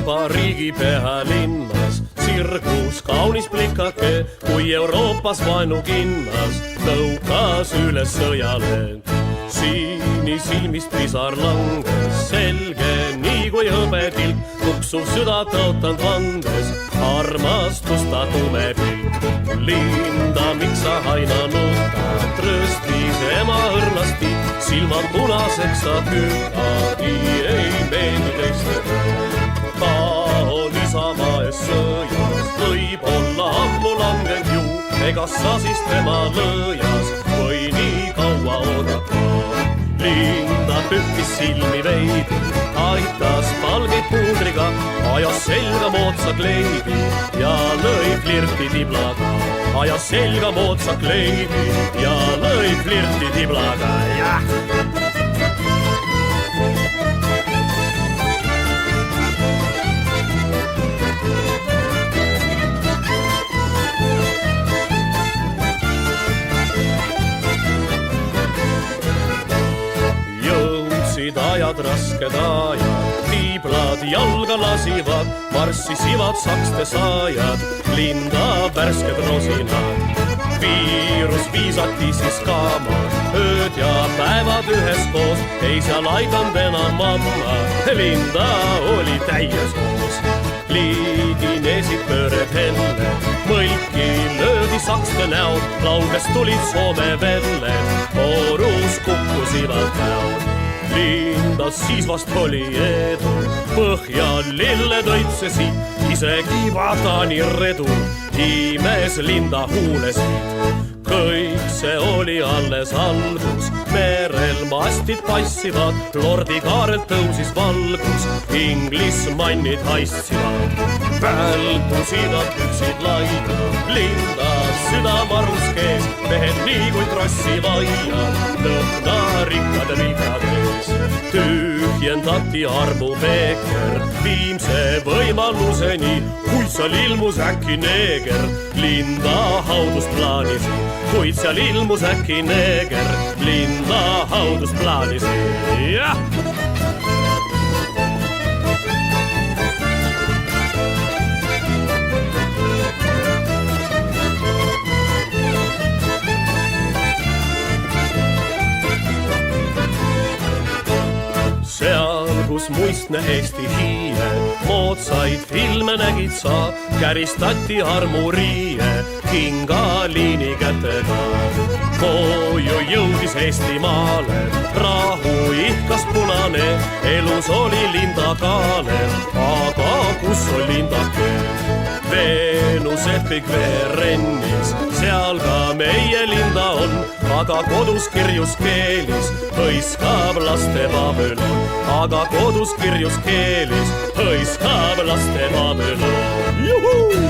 juba riigipea linnas, sirgus kaunis plikake, kui Euroopas vaenukinnas tõukas üles sõjale. Sinisilmist pisar langes, selge nii kui hõbetilk, tuksuv süda tõotanud vandes, armastust ta tume pilk. Linda, miks sa aina nutad, tröstis ema õrnasti, silmad punaseks sa kütadi, ei meeldi teistele. Ta on isamaa ees sõjas, võib-olla ammu langenud ju, ega sa siis tema lõjas või nii kaua oodata. Linda pühkis silmi veidi, aitas palgeid puudriga, ajas selga moodsa kleidi ja lõi flirti tiblaga. Ajas selga moodsa kleidi ja lõi flirti tiblaga, jah! Ajad rasked ajad, tiiblad jalga lasivad, marssisivad sakste saajad, Linda värsked rosinad. Viirus viisati siis kaama, ööd ja päevad üheskoos, ei seal aidanud enam mamma, Linda oli täies hoos. Liiginesid pööred helle, mõlki löödi sakste näod, laudest tulid Soome velle, orus kukkusivad näod. Linda siis vast oli edu, põhja lille tõitsesi, isegi Vatani redu, imes Linda huulesid. Kõik see oli alles algus, merel mastid passivad, lordi kaarelt tõusis valgus, Inglismannid haissivad. Välgusid nad püksid laia, Linda süda marus kees, mehed nii kui trossi vaia, lõhna rikkad vilkad ees. Tühjendati armupeeker, viimse võimaluseni, kuid seal ilmus äkki neeger, Linda haudust plaanisi. Kuid seal ilmus äkki neeger, Linda haudust plaanisi, jah! Seal, kus muistne Eesti hiie, moodsaid filme nägid sa, käristati armuriie, kingaliini kätega. Koju jõudis Eestimaale, rahu ihkas punane, elus oli Linda kaane, aga kus on Lindake? Veenused kõik veerennis, seal ka meie Linda on, aga kodus kirjus keelis hõiskab laste Babylon. Aga kodus kirjus keelis hõiskab laste Babylon. Juhuu!